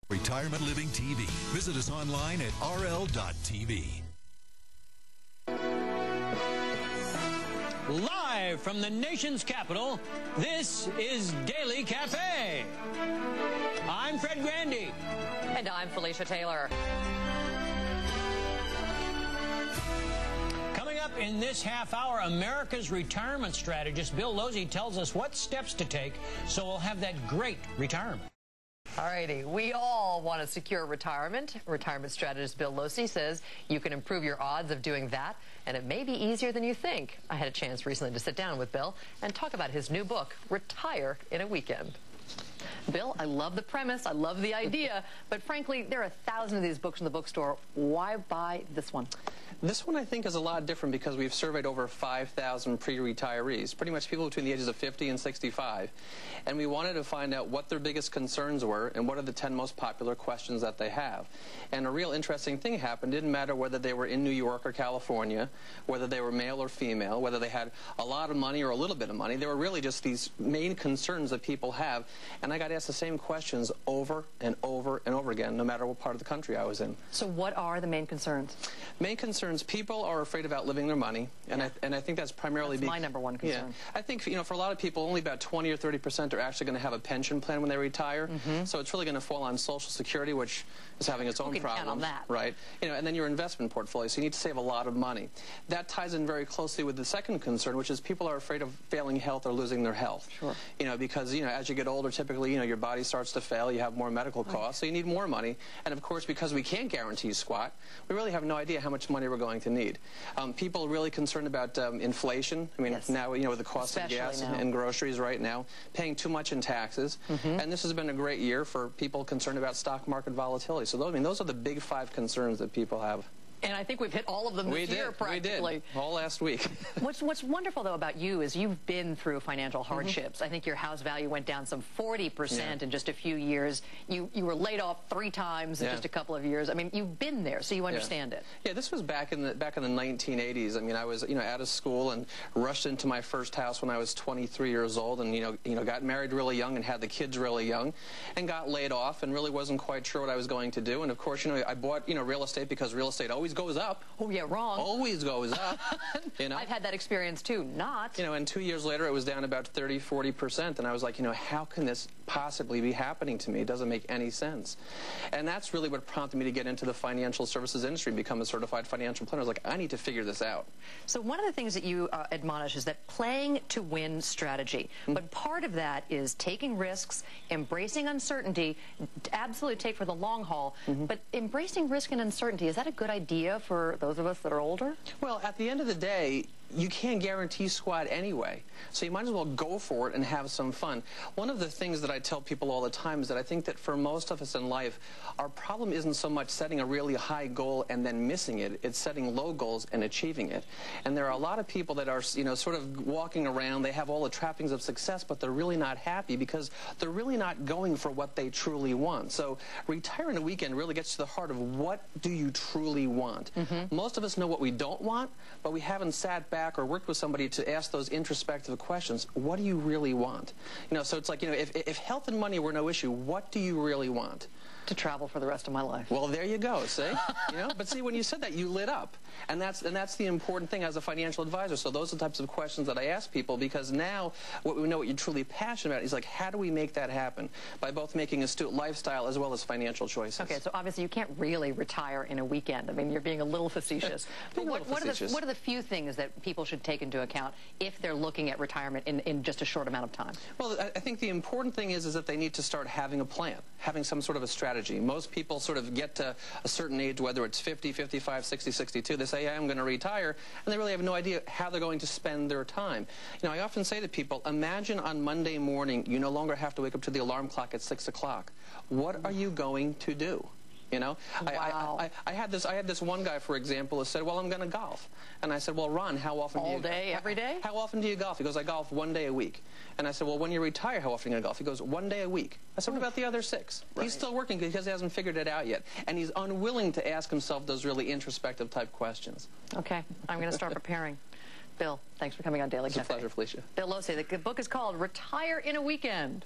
Retirement Living TV. Visit us online at rl.tv. Live from the nation's capital, this is Daily Cafe. I'm Fred Grandy. And I'm Felicia Taylor. Coming up in this half hour, America's retirement strategist Bill Losey tells us what steps to take so we'll have that great retirement. Alrighty, we all want a secure retirement. Retirement strategist Bill Losey says you can improve your odds of doing that, and it may be easier than you think. I had a chance recently to sit down with Bill and talk about his new book, Retire in a Weekend. Bill, I love the premise, I love the idea, but frankly, there are 1,000 of these books in the bookstore. Why buy this one? This one, I think, is a lot different because we've surveyed over 5,000 pre-retirees, pretty much people between the ages of 50 and 65. And we wanted to find out what their biggest concerns were and what are the 10 most popular questions that they have. And a real interesting thing happened. It didn't matter whether they were in New York or California, whether they were male or female, whether they had a lot of money or a little bit of money. There were really just these main concerns that people have. And I got asked the same questions over and over and over again, no matter what part of the country I was in. So what are the main concerns? Main concerns, people are afraid of outliving their money, and I think that's primarily my number one concern. Yeah, I think for a lot of people, only about 20 or 30% are actually going to have a pension plan when they retire. So it's really going to fall on Social Security, which is having its own problems. Count on that. Right? And then your investment portfolio. So you need to save a lot of money. That ties in very closely with the second concern, which is people are afraid of failing health or losing their health. Sure. Because as you get older, typically your body starts to fail. You have more medical costs, so you need more money. And of course, because we can't guarantee squat, we really have no idea how much money we're going to need. People are really concerned about inflation. I mean, yes. Now, with the cost of gas and groceries right now, paying too much in taxes. And this has been a great year for people concerned about stock market volatility. So those are the big 5 concerns that people have. And I think we've hit all of them this year, practically. We did, all last week. What's wonderful, though, about you is you've been through financial hardships. I think your house value went down some 40% in just a few years. You were laid off 3 times in just a couple of years. I mean, you've been there, so you understand it. Yeah, this was back in the 1980s. I mean, I was out of school and rushed into my first house when I was 23 years old, and got married really young and had the kids really young, and got laid off and really wasn't quite sure what I was going to do. And of course, I bought real estate because real estate always goes up. Oh, yeah, wrong. Always goes up. I've had that experience, too. Not. And 2 years later, it was down about 30, 40%. And I was like, how can this possibly be happening to me? It doesn't make any sense. And that's really what prompted me to get into the financial services industry and become a certified financial planner. I was like, I need to figure this out. So one of the things that you admonish is that playing to win strategy. But part of that is taking risks, embracing uncertainty, absolutely take for the long haul. But embracing risk and uncertainty, is that a good idea for those of us that are older? Well, at the end of the day, you can't guarantee squat anyway, so you might as well go for it and have some fun. One of the things that I tell people all the time is that I think that for most of us in life, our problem isn't so much setting a really high goal and then missing it. It's setting low goals and achieving it. And there are a lot of people that are, sort of walking around. They have all the trappings of success, but they're really not happy because they're really not going for what they truly want. So Retire in a Weekend really gets to the heart of what do you truly want. Most of us know what we don't want, but we haven't sat back or worked with somebody to ask those introspective questions. What do you really want? So it's like, if health and money were no issue, what do you really want? To travel for the rest of my life. Well, there you go, see? But see, when you said that, you lit up. And that's the important thing as a financial advisor. So those are the types of questions that I ask people, because now what we know what you're truly passionate about is like, how do we make that happen? By both making astute lifestyle as well as financial choices. Okay, so obviously you can't really retire in a weekend. I mean, you're being a little facetious. But what are the few things that people should take into account if they're looking at retirement in just a short amount of time? Well, I think the important thing is that they need to start having a plan, having some sort of a strategy. Most people sort of get to a certain age, whether it's 50, 55, 60, 62, they say, yeah, I'm going to retire, and they really have no idea how they're going to spend their time. I often say to people, imagine on Monday morning you no longer have to wake up to the alarm clock at 6 o'clock. What are you going to do? Wow. I had this one guy, for example, who said, well, I'm going to golf. And I said, well, Ron, how often do you... All day, every day? How often do you golf? He goes, I golf 1 day a week. And I said, well, when you retire, how often are you going to golf? He goes, 1 day a week. I said, what about the other 6? Right. He's still working because he hasn't figured it out yet. And he's unwilling to ask himself those really introspective type questions. Okay, I'm going to start preparing. Bill, thanks for coming on Daily Cafe. It's a pleasure, Felicia. Bill Losey, the book is called Retire in a Weekend.